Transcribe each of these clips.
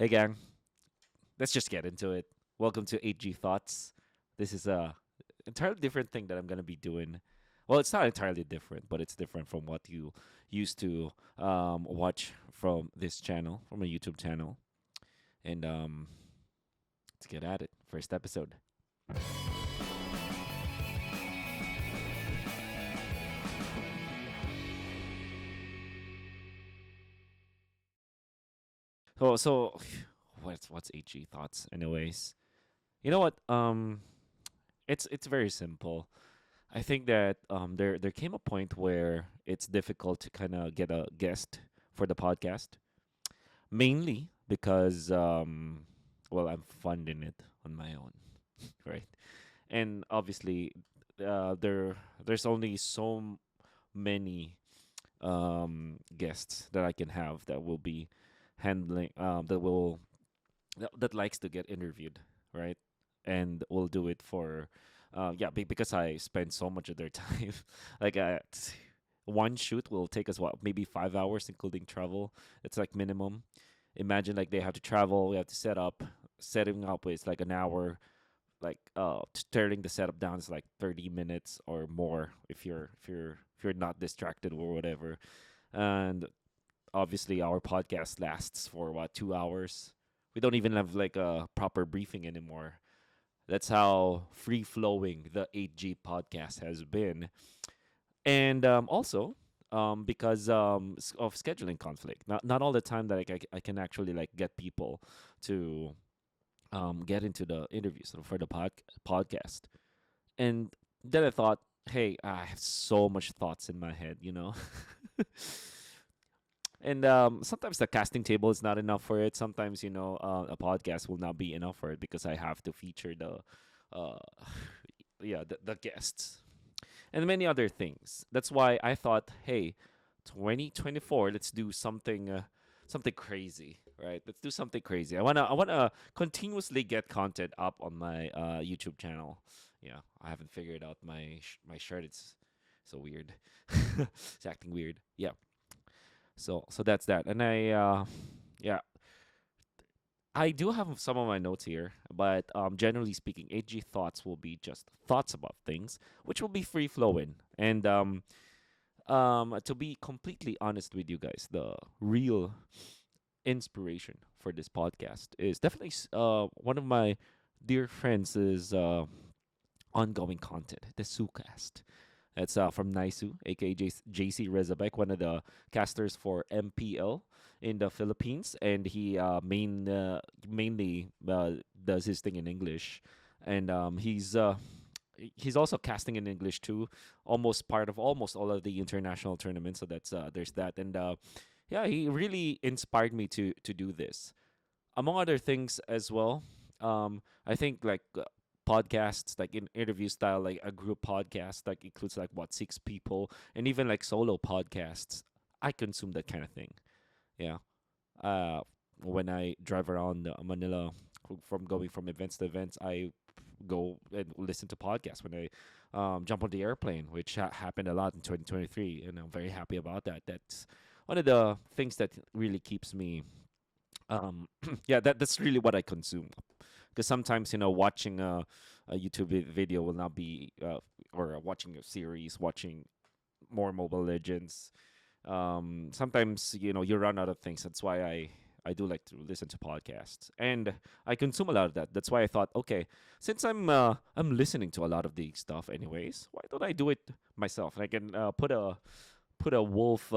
Hey gang, let's just get into it. Welcome to 8G Thoughts. This is a entirely different thing that I'm gonna be doing. Well, it's not entirely different, but it's different from what you used to watch from this channel, from a YouTube channel. And let's get at it. First episode. So what's 8G Thoughts, anyways? You know what? It's very simple. I think that there came a point where it's difficult to kind of get a guest for the podcast, mainly because well, I'm funding it on my own, right? And obviously, there's only so many guests that I can have that will be handling that likes to get interviewed, right? And will do it for, yeah, because I spend so much of their time. like one shoot will take us what, maybe 5 hours, including travel. It's like minimum. Imagine like they have to travel, we have to set up. Setting up is like an hour. Like turning the setup down is like 30 minutes or more if you're not distracted or whatever. And obviously our podcast lasts for what, 2 hours. We don't even have like a proper briefing anymore. That's how free flowing the 8G podcast has been. And also because of scheduling conflict, not all the time that I can actually like get people to get into the interviews for the podcast. And then I thought, hey, I have so much thoughts in my head, And sometimes the casting table is not enough for it. Sometimes, a podcast will not be enough for it because I have to feature uh, yeah, the guests and many other things. That's why I thought, hey, 2024, let's do something crazy, right? Let's do something crazy. I wanna continuously get content up on my YouTube channel. Yeah, I haven't figured out my shirt. It's so weird. It's acting weird. Yeah. So that's that. And yeah, I do have some of my notes here, but generally speaking, AG thoughts will be just thoughts about things, which will be free flowing. And to be completely honest with you guys, the real inspiration for this podcast is definitely one of my dear friends' ongoing content, the Soucast. It's from Naisu, aka JC Rezabek, one of the casters for MPL in the Philippines, and he mainly does his thing in English, and he's also casting in English too, almost part of almost all of the international tournaments. So that's there's that, and yeah, he really inspired me to do this, among other things as well. I think like podcasts, like in interview style, like a group podcast, like includes like what, 6 people, and even like solo podcasts. I consume that kind of thing. Yeah. Uh, when I drive around Manila, from going from events to events, I go and listen to podcasts when I jump on the airplane, which happened a lot in 2023, and I'm very happy about that. That's one of the things that really keeps me yeah, that's really what I consume. Because sometimes, watching a YouTube video will not be or watching a series, watching more Mobile Legends. Sometimes, you run out of things. That's why I do like to listen to podcasts, and I consume a lot of that. That's why I thought, okay, since I'm listening to a lot of the stuff anyways, why don't I do it myself? And I can put a wolf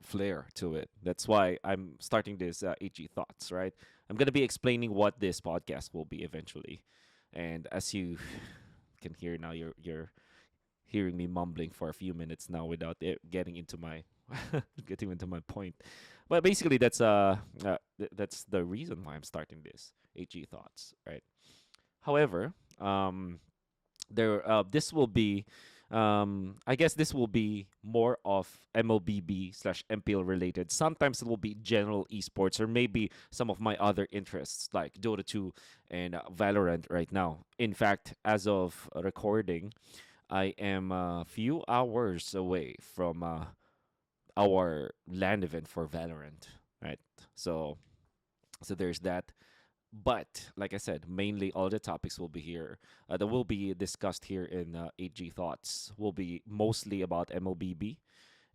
flair to it. That's why I'm starting this AG Thoughts, right? I'm going to be explaining what this podcast will be eventually. And as you can hear now, you're hearing me mumbling for a few minutes now without it getting into my getting into my point. But basically that's the reason why I'm starting this AG Thoughts, right? However, there this will be I guess this will be more of MLBB/MPL related. Sometimes it will be general esports or maybe some of my other interests like Dota 2 and Valorant right now. In fact, as of recording, I am a few hours away from our LAN event for Valorant. right? So there's that. But like I said, mainly all the topics will be here that will be discussed here in 8G Thoughts will be mostly about MLBB,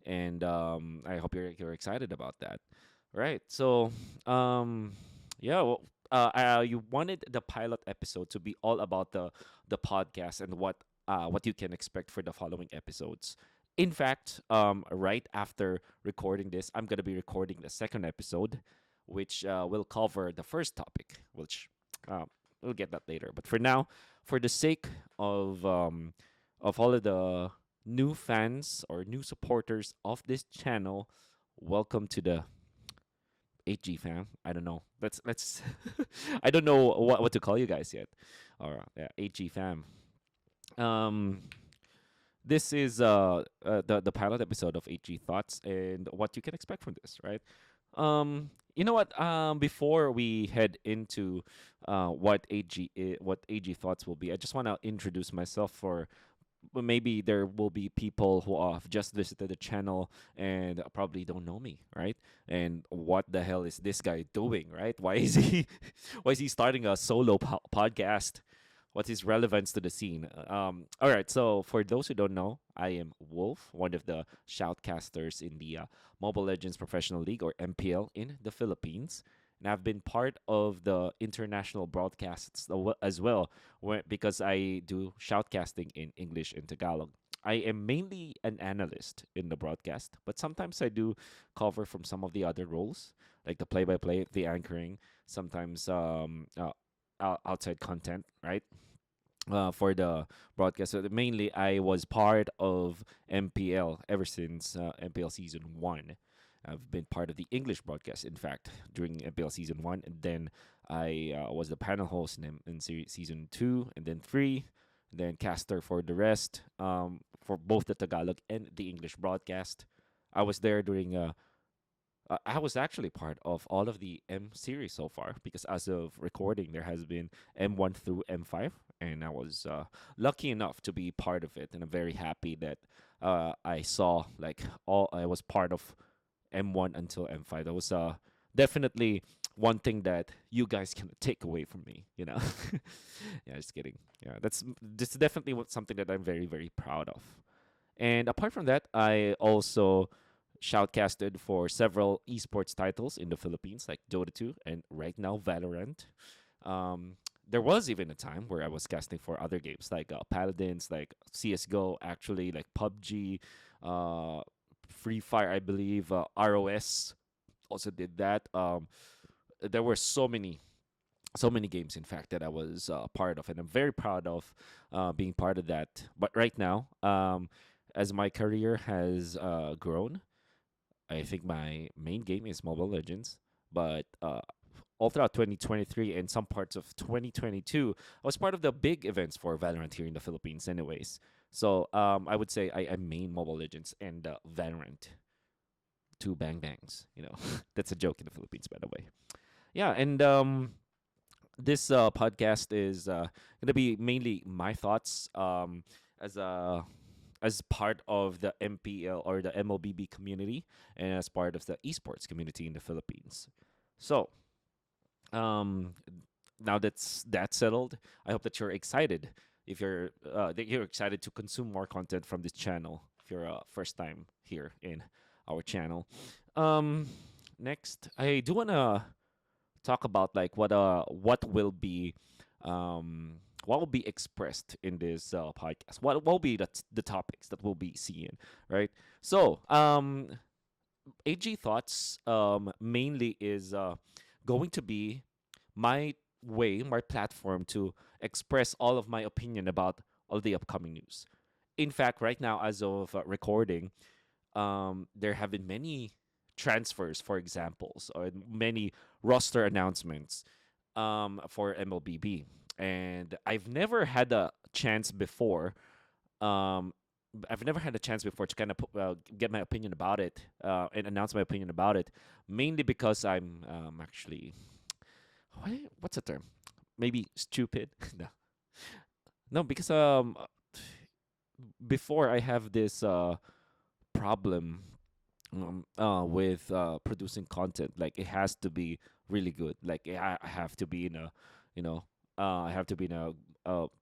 and I hope you're excited about that. Right. So, um, yeah. Well, you wanted the pilot episode to be all about the podcast and what you can expect for the following episodes. In fact, right after recording this, I'm gonna be recording the second episode, which will cover the first topic, which uh, we'll get that later. But for now, for the sake of all of the new fans or new supporters of this channel, welcome to the 8G fam. I don't know. Let's I don't know what to call you guys yet. Or yeah, 8G fam. Um this is the pilot episode of 8G Thoughts and what you can expect from this, right? You know what? Before we head into what AG Thoughts will be, I just want to introduce myself for maybe there will be people who have just visited the channel and probably don't know me, right? And what the hell is this guy doing, right? Why is he why is he starting a solo podcast? What's his relevance to the scene? All right, so for those who don't know, I am Wolf, one of the shoutcasters in the Mobile Legends Professional League or MPL in the Philippines. And I've been part of the international broadcasts as well, because I do shoutcasting in English and Tagalog. I am mainly an analyst in the broadcast, but sometimes I do cover from some of the other roles, like the play-by-play, the anchoring, sometimes outside content, right? For the broadcast. So mainly, I was part of MPL ever since MPL season one. I've been part of the English broadcast, in fact, during MPL season one, and then I was the panel host in season two, and then three, and then caster for the rest, for both the Tagalog and the English broadcast. I was there during I was actually part of all of the M series so far because as of recording, there has been M1 through M5, and I was lucky enough to be part of it, and I'm very happy that I saw like all I was part of M1 until M5. That was definitely one thing that you guys can take away from me. Yeah, just kidding. Yeah, that's definitely something that I'm very very proud of. And apart from that, I also shoutcasted for several esports titles in the Philippines, like Dota 2 and right now Valorant. Um, there was even a time where I was casting for other games like Paladins, like CS:GO, actually, like PUBG, uh, Free Fire, I believe, ROS also did that. There were so many games, in fact, that I was part of, and I'm very proud of being part of that. But right now, as my career has grown, I think my main game is Mobile Legends, but all throughout 2023 and some parts of 2022, I was part of the big events for Valorant here in the Philippines, anyways. So I would say I main Mobile Legends and Valorant, two bang bangs. That's a joke in the Philippines, by the way. Yeah, and this podcast is gonna be mainly my thoughts as a as part of the MPL or the MLBB community and as part of the esports community in the Philippines. So, um, now that's settled, I hope that you're excited. If you're that you're excited to consume more content from this channel, if you're first time here in our channel. Um, Next, I do wanna talk about like what will be expressed in this podcast. What will be the topics that we'll be seeing, right? So, AG Thoughts mainly is going to be my platform to express all of my opinion about all the upcoming news. In fact, right now, as of recording, there have been many transfers, for examples, or many roster announcements for MLBB, and Um, I've never had a chance before to kind of get my opinion about it and announce my opinion about it, mainly because I'm actually what's the term? Maybe stupid. No, no, because before I have this problem with producing content. Like it has to be really good. Like I have to be in a, you know, I have to be in a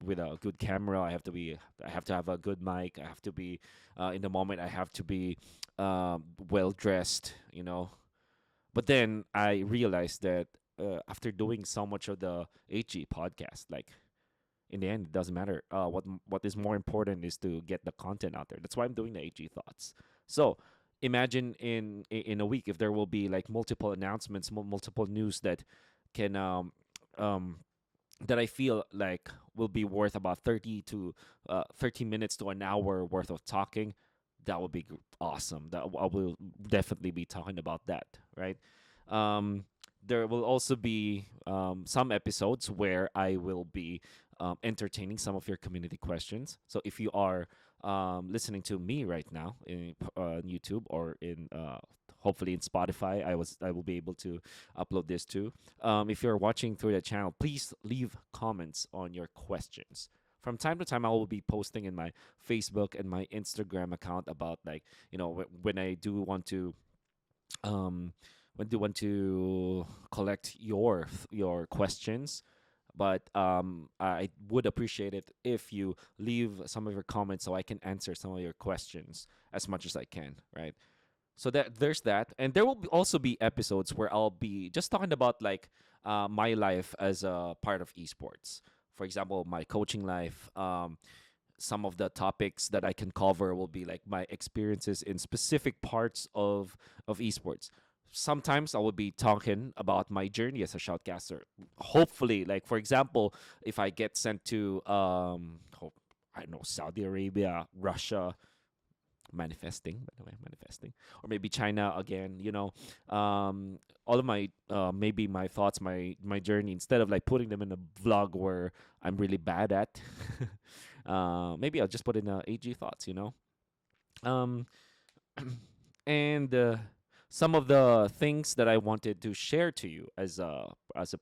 with a good camera. I have to have a good mic. I have to be in the moment. I have to be well dressed. You know. But then I realized that after doing so much of the HG podcast, like in the end, it doesn't matter. What is more important is to get the content out there. That's why I'm doing the AG thoughts. So imagine in a week if there will be like multiple announcements, multiple news that can um that I feel like will be worth about 30 minutes to an hour worth of talking. That would be awesome. That I will definitely be talking about that, right? Um, there will also be some episodes where I will be entertaining some of your community questions. So if you are listening to me right now in YouTube or in hopefully in Spotify, I will be able to upload this too. If you're watching through the channel, please leave comments on your questions. From time to time, I will be posting in my Facebook and my Instagram account about like when I do want to um collect your questions. But I would appreciate it if you leave some of your comments so I can answer some of your questions as much as I can, right? So that there's that, and there will also be episodes where I'll be just talking about like my life as a part of esports. For example, my coaching life. Some of the topics that I can cover will be like my experiences in specific parts of esports. Sometimes I will be talking about my journey as a shoutcaster. Hopefully, like for example, if I get sent to I don't know, Saudi Arabia, Russia, manifesting by the way, manifesting, or maybe China again, all of my maybe my thoughts, my journey, instead of like putting them in a vlog where I'm really bad at, maybe I'll just put in AG thoughts, um and some of the things that I wanted to share to you as a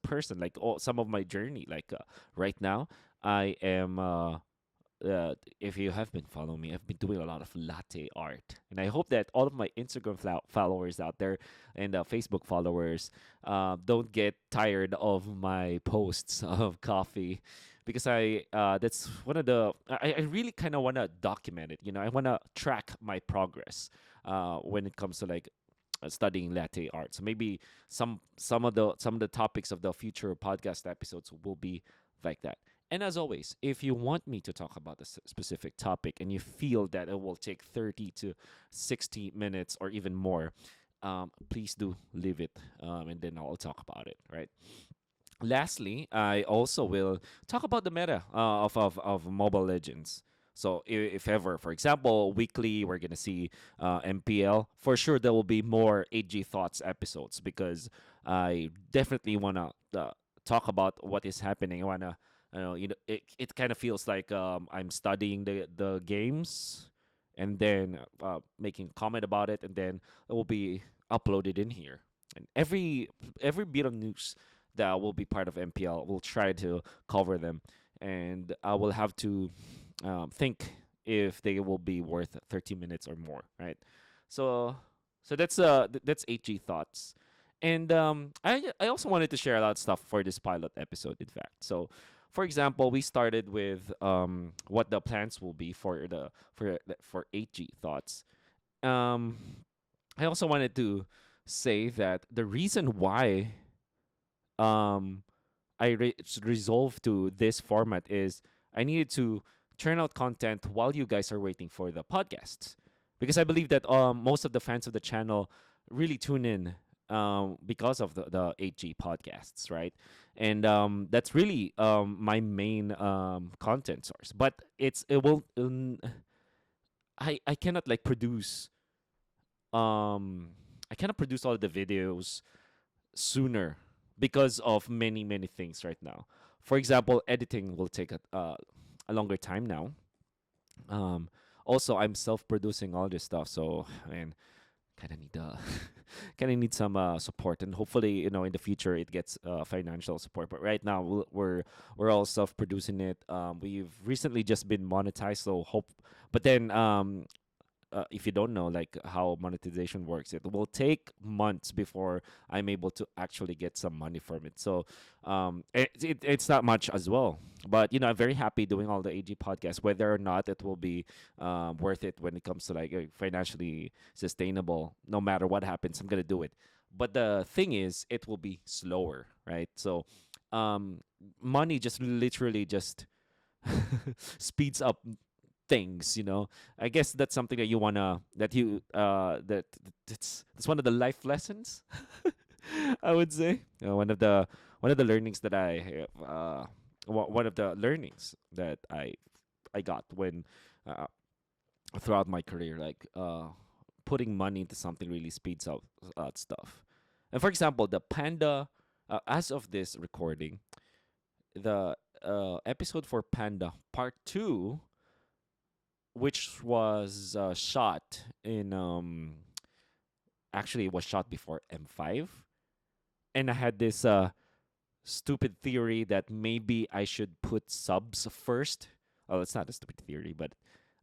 person, like some of my journey, like right now I am if you have been following me, I've been doing a lot of latte art, and I hope that all of my Instagram followers out there and Facebook followers don't get tired of my posts of coffee, because I that's one of the I really kind of want to document it. I want to track my progress when it comes to like studying latte art. So maybe some of the topics of the future podcast episodes will be like that. And as always, if you want me to talk about a specific topic and you feel that it will take 30 to 60 minutes or even more, please do leave it, and then I'll talk about it, right? Lastly, I also will talk about the meta of Mobile Legends. So if ever, for example, weekly, we're gonna see MPL. For sure, there will be more AG thoughts episodes because I definitely wanna talk about what is happening. I wanna, it kind of feels like I'm studying the games, and then making comment about it, and then it will be uploaded in here. And every bit of news that will be part of MPL, we'll try to cover them, and I will have to think if they will be worth 30 minutes or more, right? So, that's HG thoughts, and I also wanted to share a lot of stuff for this pilot episode. In fact, so for example, we started with what the plans will be for HG thoughts. Um, I also wanted to say that the reason why um resolved to this format is I needed to churn out content while you guys are waiting for the podcasts, because I believe that most of the fans of the channel really tune in because of the 8G podcasts, right? And that's really my main content source. But it will I cannot like produce I cannot produce all the videos sooner because of many things right now. For example, editing will take a longer time now. Um, Also, I'm self-producing all this stuff, so man, kind of need kind of need some support, and hopefully, in the future, it gets financial support. But right now, we're all self-producing it. We've recently just been monetized, so hope. But then if you don't know like how monetization works, it will take months before I'm able to actually get some money from it. So it's not much as well. But I'm very happy doing all the AG podcasts. Whether or not it will be worth it when it comes to like financially sustainable, no matter what happens, I'm gonna do it. But the thing is, it will be slower, right? So um, money just literally just speeds up things. I guess that's something that you wanna that you that's one of the life lessons I would say. One of the learnings that one of the learnings that I got when uh, throughout my career, like putting money into something really speeds up stuff. And for example, the Panda, as of this recording, the episode for Panda Part 2, which was shot in actually it was shot before M5, and I had this stupid theory that maybe I should put subs first. Oh, it's not a stupid theory, but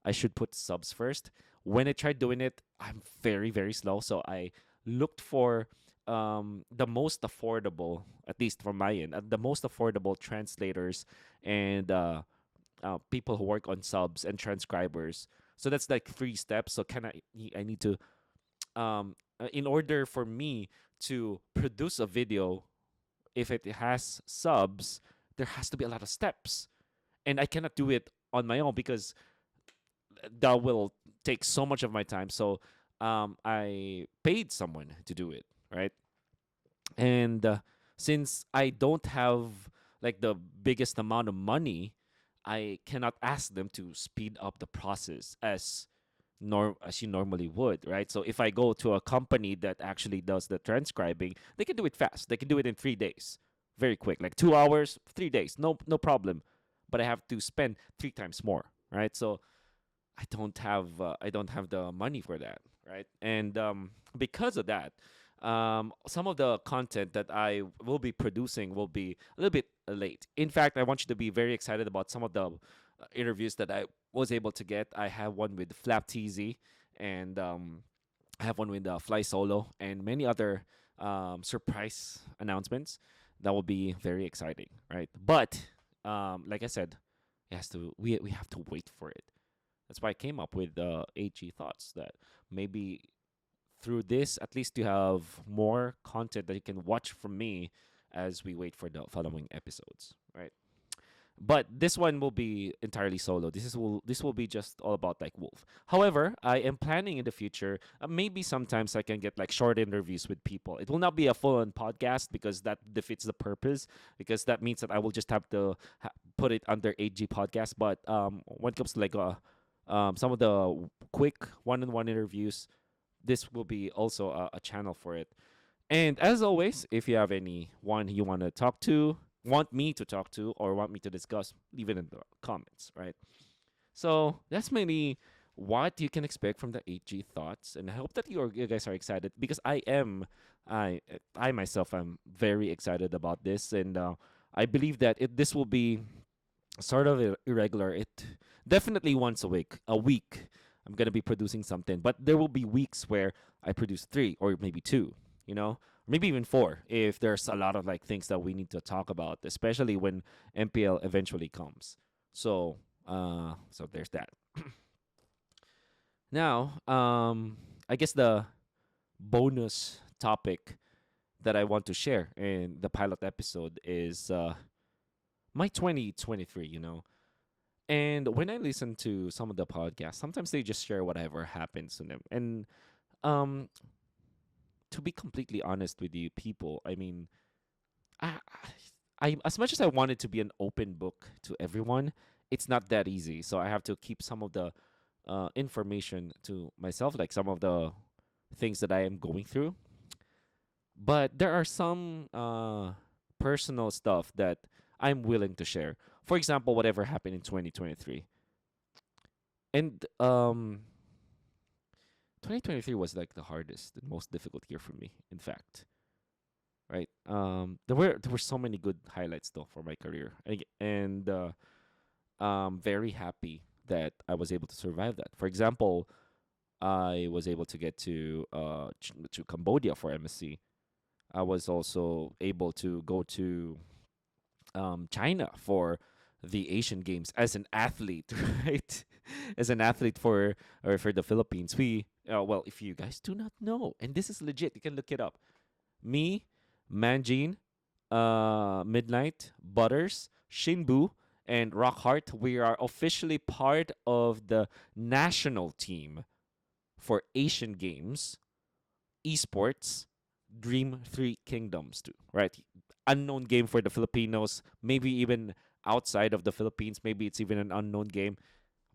I should put subs first. When I tried doing it, I'm very, very slow. So I looked for the most affordable, at least from my end, the most affordable translators and people who work on subs and transcribers. So that's like 3 steps. So I need to in order for me to produce a video, if it has subs, there has to be a lot of steps, and I cannot do it on my own because that will take so much of my time. So I paid someone to do it, right? And since I don't have like the biggest amount of money, I cannot ask them to speed up the process as you normally would, right? So if I go to a company that actually does the transcribing, they can do it fast. They can do it in 3 days, very quick, like 2 hours, 3 days, no problem. But I have to spend 3 times more, right? So I don't have the money for that, right? And because of that, some of the content that I will be producing will be a little bit late. In fact, I want you to be very excited about some of the interviews that I was able to get. I have one with Flap TZ, and I have one with Fly Solo, and many other surprise announcements that will be very exciting, right? But like I said, we have to wait for it. That's why I came up with AG thoughts that maybe through this, at least you have more content that you can watch from me as we wait for the following episodes, right? But this one will be entirely solo. This will be just all about like Wolf. However, I am planning in the future. Maybe sometimes I can get like short interviews with people. It will not be a full-on podcast because that defeats the purpose. Because that means that I will just have to put it under AG podcast. But when it comes to like some of the quick one-on-one interviews, this will be also a channel for it. And as always, if you have anyone you want to talk to, want me to talk to, or want me to discuss, leave it in the comments, right? So that's mainly what you can expect from the 8G thoughts, and I hope that you guys are excited because I myself am very excited about this, and I believe that this will be sort of irregular. It definitely once a week. I'm gonna be producing something, but there will be weeks where I produce 3 or maybe 2. Maybe even 4 if there's a lot of like things that we need to talk about, especially when MPL eventually comes. So there's that. Now, I guess the bonus topic that I want to share in the pilot episode is my 2023. And when I listen to some of the podcasts, sometimes they just share whatever happens to them. And um, to be completely honest with you, people, I mean, I, I as much as I wanted to be an open book to everyone, it's not that easy. So I have to keep some of the information to myself, like some of the things that I am going through. But there are some personal stuff that I'm willing to share. For example, whatever happened in 2023. And 2023 was like the hardest and most difficult year for me, in fact. Right? There were so many good highlights though for my career. And very happy that I was able to survive that. For example, I was able to get to Cambodia for MSc. I was also able to go to China for the Asian Games as an athlete, right? As an athlete for the Philippines. Well, if you guys do not know, and this is legit, you can look it up. Me, Manjin, Midnight, Butters, Shinbu, and Rockhart, we are officially part of the national team for Asian Games, esports, Dream Three Kingdoms too, right? Unknown game for the Filipinos, maybe even outside of the Philippines, maybe it's even an unknown game,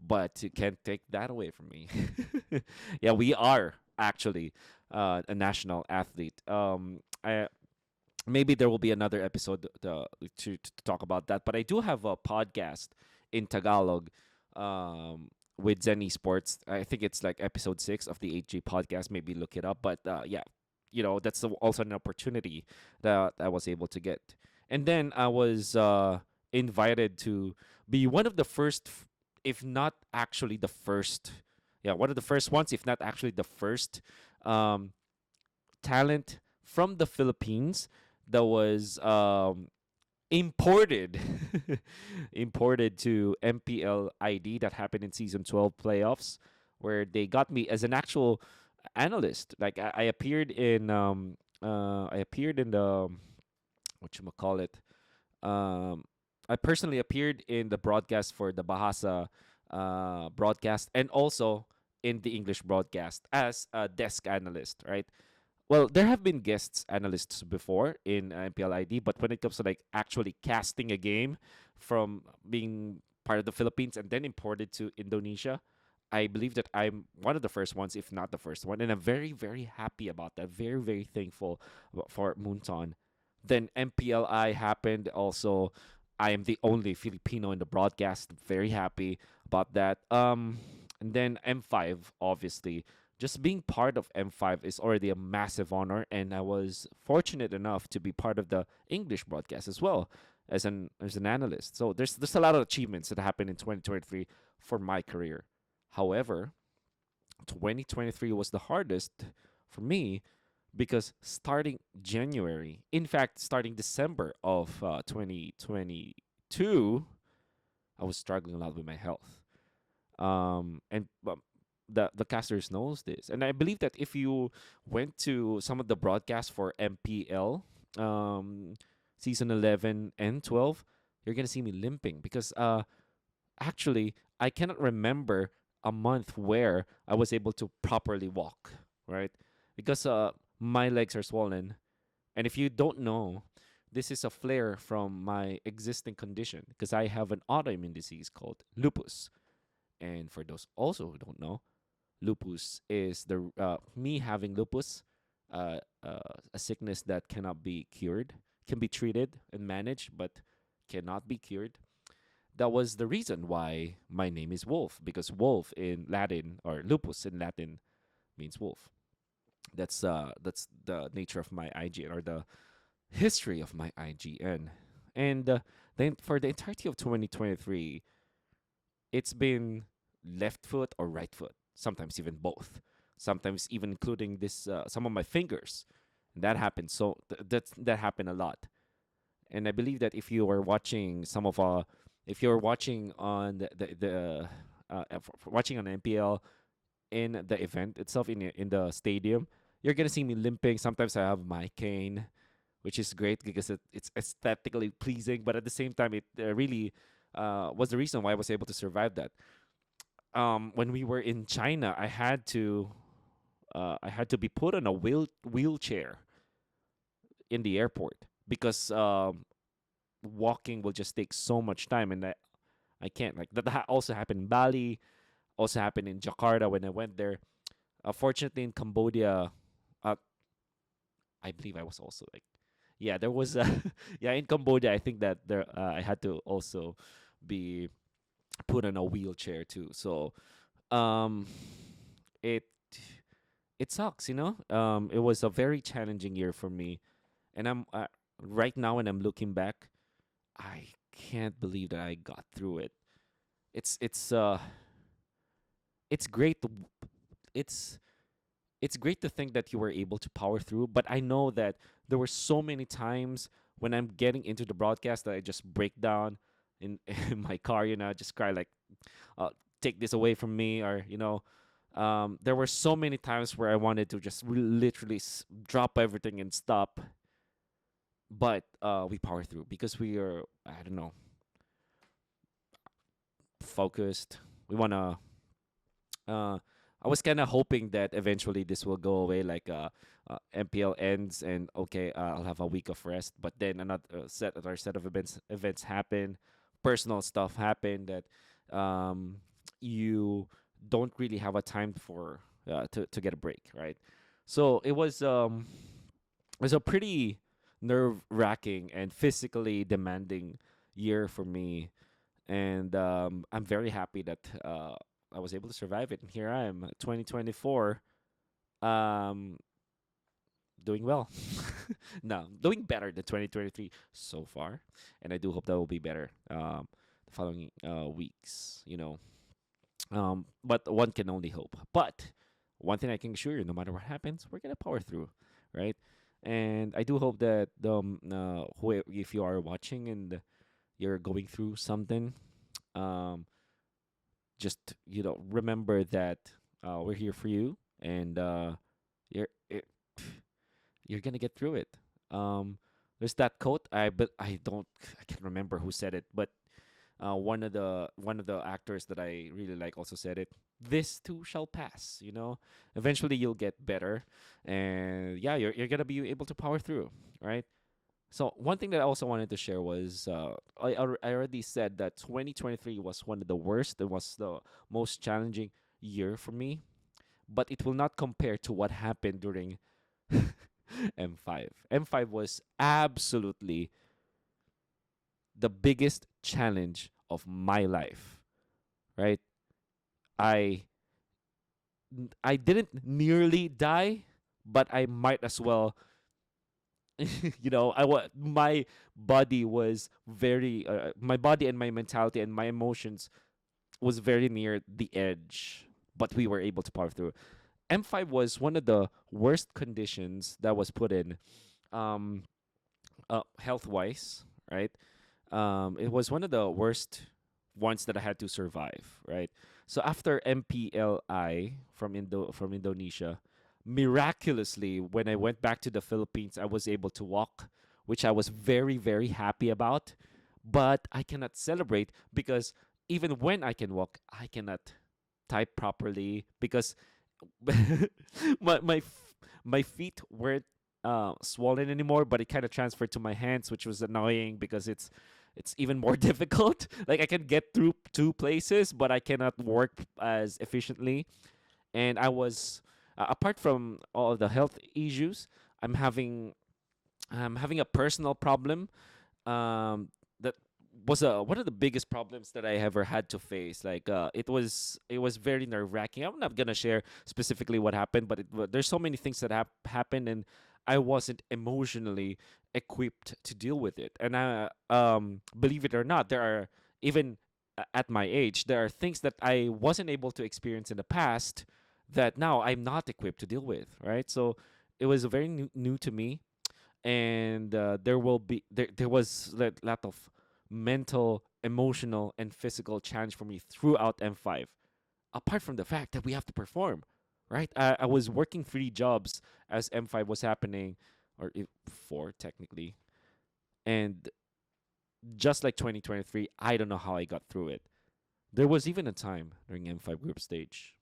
but you can't take that away from me. Yeah, we are actually a national athlete. Maybe there will be another episode to talk about that. But I do have a podcast in Tagalog with Zen Esports. I think it's like episode 6 of the 8G podcast. Maybe look it up. But yeah, that's also an opportunity that I was able to get. And then I was invited to be one of the first, if not actually the first, yeah, one of the first ones, if not actually the first um, talent from the Philippines that was imported imported to MPL ID that happened in season 12 playoffs, where they got me as an actual analyst. Like I appeared in the what you call it. Um, I personally appeared in the broadcast for the Bahasa broadcast, and also in the English broadcast as a desk analyst, right? Well, there have been guests analysts before in MPLID, but when it comes to like actually casting a game from being part of the Philippines and then imported to Indonesia, I believe that I'm one of the first ones, if not the first one, and I'm very, very happy about that. Very, very thankful for Moonton. Then MPLI happened. Also, I am the only Filipino in the broadcast. Very happy about that. And then M5, obviously, just being part of M5 is already a massive honor, and I was fortunate enough to be part of the English broadcast as well as an analyst. So there's a lot of achievements that happened in 2023 for my career. However, 2023 was the hardest for me because starting January, in fact, starting December of 2022, I was struggling a lot with my health. And the casters knows this, and I believe that if you went to some of the broadcasts for MPL, season 11 and 12, you're gonna see me limping because actually I cannot remember a month where I was able to properly walk, right? Because my legs are swollen, and if you don't know, this is a flare from my existing condition because I have an autoimmune disease called lupus. And for those also who don't know, lupus is the me having lupus, a sickness that cannot be cured, can be treated and managed, but cannot be cured. That was the reason why my name is Wolf, because wolf in Latin, or lupus in Latin, means wolf. That's the nature of my IGN, or the history of my IGN. And then for the entirety of 2023, it's been left foot or right foot, sometimes even both, sometimes even including this some of my fingers. That happened. That happened a lot. And I believe that if you are watching if you're watching on watching on NPL in the event itself, in the stadium, you're gonna see me limping. Sometimes I have my cane, which is great because it's aesthetically pleasing, but at the same time, it really was the reason why I was able to survive that. When we were in China, I had to be put on a wheelchair in the airport because walking will just take so much time, and I can't, like that. Also happened in Bali, also happened in Jakarta when I went there. Fortunately, in Cambodia, uh, I believe I was also like, yeah, there was yeah, in Cambodia. I think that there I had to also be put on a wheelchair too. So um, it it sucks, you know. It was a very challenging year for me, and I'm right now when I'm looking back, I can't believe that I got through it. It's it's uh it's great. it's great to think that you were able to power through, but I know that there were so many times when I'm getting into the broadcast that I just break down in, in my car, just cry like, uh, take this away from me, or there were so many times where I wanted to just literally drop everything and stop, but we power through because we are, I don't know, focused. We wanna. Uh, I was kind of hoping that eventually this will go away, like MPL ends and okay, I'll have a week of rest. But then another set of events happen, personal stuff happen that you don't really have a time for to get a break, right? So it was a pretty nerve wracking and physically demanding year for me, and I'm very happy that I was able to survive it. And here I am, 2024, um, doing well. No, doing better than 2023 so far, and I do hope that will be better the following weeks. But one can only hope. But one thing I can assure you, no matter what happens, we're gonna power through, right? And I do hope that if you are watching and you're going through something, um, just remember that we're here for you, and you're it, you're gonna get through it. There's that quote, but I can't remember who said it, but one of the actors that I really like also said it. This too shall pass. Eventually you'll get better, and yeah, you're gonna be able to power through, right? So one thing that I also wanted to share was I already said that 2023 was one of the worst. It was the most challenging year for me, but it will not compare to what happened during M5. M5 was absolutely the biggest challenge of my life, right? I I didn't nearly die, but I might as well. My body was very my body and my mentality and my emotions was very near the edge, but we were able to power through. M5 was one of the worst conditions that was put in, um health wise, right? It was one of the worst ones that I had to survive, right? So after MPLI from Indonesia, miraculously, when I went back to the Philippines, I was able to walk, which I was very, very happy about. But I cannot celebrate because even when I can walk, I cannot type properly because my feet weren't swollen anymore, but it kind of transferred to my hands, which was annoying because it's even more difficult. Like I can get through two places, but I cannot work as efficiently. And I was apart from all the health issues, I'm having a personal problem that was one of the biggest problems that I ever had to face. Like it was very nerve wracking. I'm not gonna share specifically what happened, but there's so many things that happened, and I wasn't emotionally equipped to deal with it. And I believe it or not, there are even at my age, there are things that I wasn't able to experience in the past that now I'm not equipped to deal with. Right, so it was very new to me, and there was a lot of mental, emotional, and physical challenge for me throughout M5. Apart from the fact that we have to perform, right? I was working 3 jobs as M5 was happening, or four technically, and just like 2023, I don't know how I got through it. There was even a time during M5 group stage.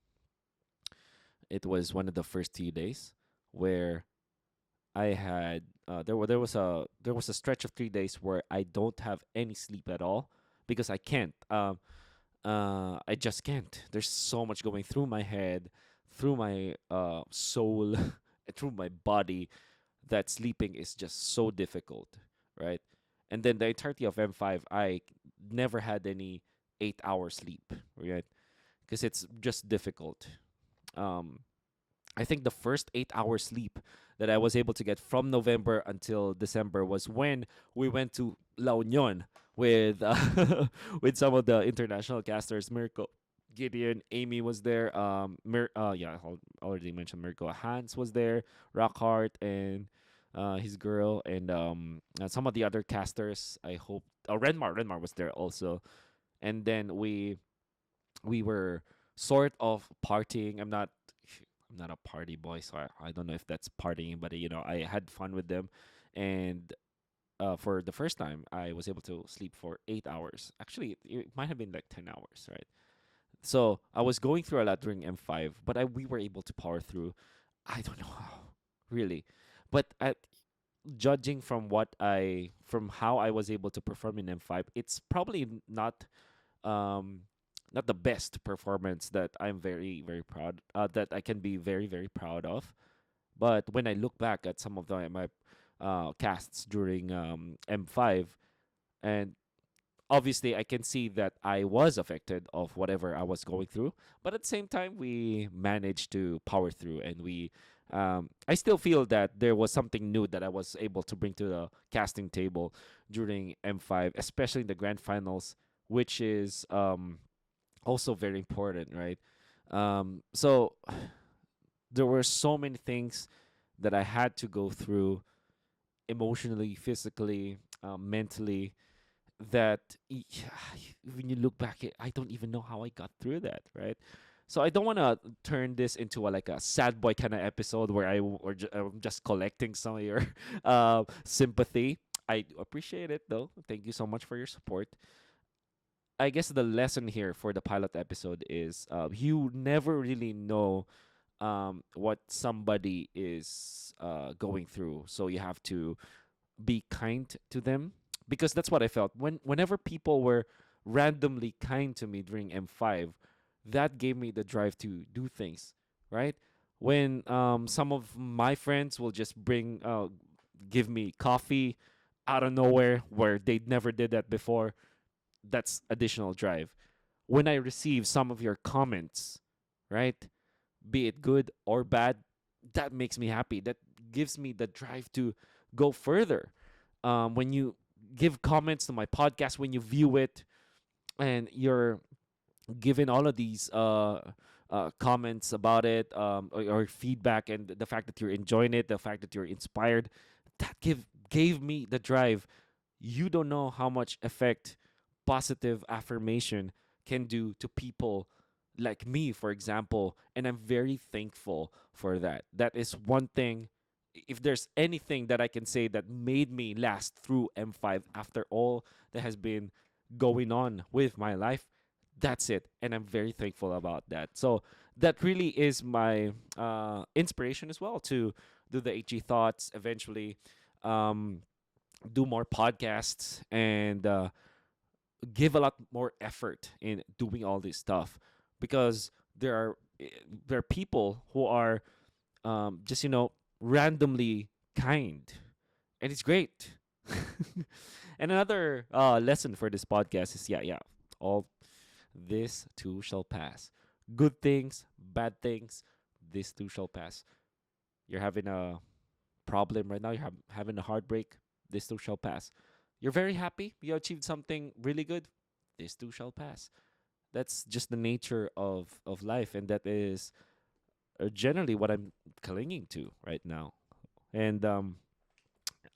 It was one of the first few days where I had there was a stretch of 3 days where I don't have any sleep at all because I can't. I just can't. There's so much going through my head, through my soul, and through my body that sleeping is just so difficult, right? And then the entirety of M5, I never had any 8 hour sleep, right? Because it's just difficult. Um, I think the first 8 hour sleep that I was able to get from November until December was when we went to La Union with with some of the international casters, Mirko. Gideon, Amy was there. Yeah, already mentioned Mirko. Hans was there. Rockhart and his girl, and some of the other casters. I hope. Renmar was there also, and then we were sort of partying. I'm not a party boy, so I don't know if that's partying, but I had fun with them, and for the first time, I was able to sleep for 8 hours. Actually, it might have been like 10 hours, right? So I was going through a lot during M5, but we were able to power through. I don't know how, really, but judging from how I was able to perform in M5, it's probably um not the best performance that I'm very very proud that I can be very very proud of. But when I look back at some of my casts during M5, and obviously I can see that I was affected of whatever I was going through, but at the same time we managed to power through, and we I still feel that there was something new that I was able to bring to the casting table during M5, especially in the grand finals, which is also very important, right? So there were so many things that I had to go through emotionally, physically, mentally, that when you look back, I don't even know how I got through that, right? So I don't want to turn this into like a sad boy kind of episode where I'm just collecting some of your sympathy. I appreciate it though. Thank you so much for your support. I guess the lesson here for the pilot episode is you never really know what somebody is going through, so you have to be kind to them, because that's what I felt whenever people were randomly kind to me during M5. That gave me the drive to do things, right? When some of my friends will just give me coffee out of nowhere where they never did that before, that's additional drive. When I receive some of your comments, right, be it good or bad, that makes me happy. That gives me the drive to go further. When you give comments to my podcast, when you view it, and you're given all of these comments about it, or feedback, and the fact that you're enjoying it, the fact that you're inspired, that gave me the drive. You don't know how much effect positive affirmation can do to people like me, for example, and I'm very thankful for that. That is one thing. If there's anything that I can say that made me last through M5 after all that has been going on with my life, that's it. And I'm very thankful about that. So that really is my inspiration as well to do the HG Thoughts eventually, um, do more podcasts, and give a lot more effort in doing all this stuff, because there are people who are just randomly kind, and it's great. And another lesson for this podcast is, yeah, all this too shall pass. Good things, bad things, this too shall pass. You're having a problem right now, you're having a heartbreak, this too shall pass. You're very happy, you achieved something really good, this too shall pass. That's just the nature of life, and that is generally what I'm clinging to right now. And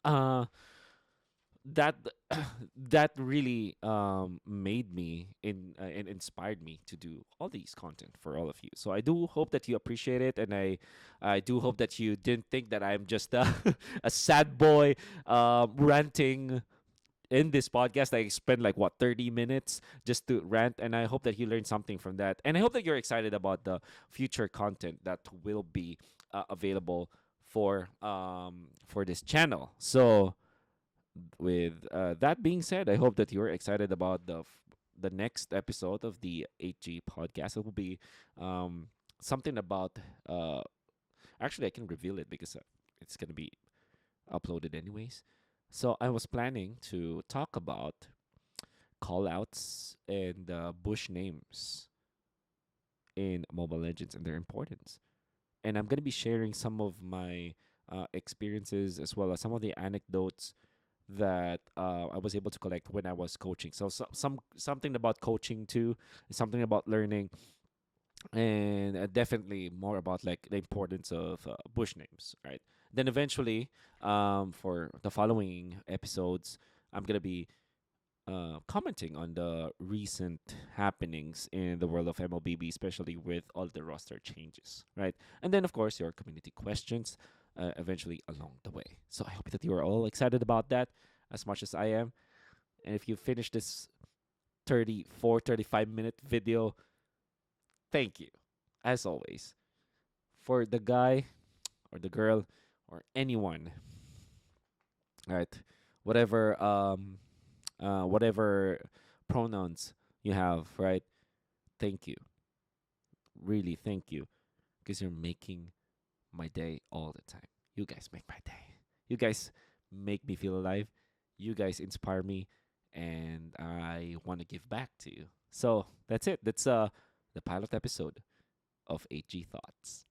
uh that that really made me and inspired me to do all these content for all of you. So I do hope that you appreciate it, and I do hope that you didn't think that I'm just a sad boy ranting in this podcast. I spent like what 30 minutes just to rant, and I hope that you learned something from that, and I hope that you're excited about the future content that will be available for this channel. So with that being said, I hope that you're excited about the next episode of the 8G podcast. It will be something about actually I can reveal it because it's gonna be uploaded anyways. So I was planning to talk about callouts and bush names in Mobile Legends and their importance. And I'm gonna be sharing some of my experiences, as well as some of the anecdotes that I was able to collect when I was coaching. So something about coaching too, something about learning, and definitely more about like the importance of bush names, right? Then eventually, for the following episodes, I'm gonna be commenting on the recent happenings in the world of MLBB, especially with all the roster changes, right? And then, of course, your community questions eventually along the way. So I hope that you are all excited about that as much as I am. And if you finish this 35-minute video, thank you, as always, for the guy or the girl or anyone, right? Whatever, whatever pronouns you have, right? Thank you. Really, thank you. Because you're making my day all the time. You guys make my day. You guys make me feel alive. You guys inspire me. And I want to give back to you. So that's it. That's the pilot episode of 8G Thoughts.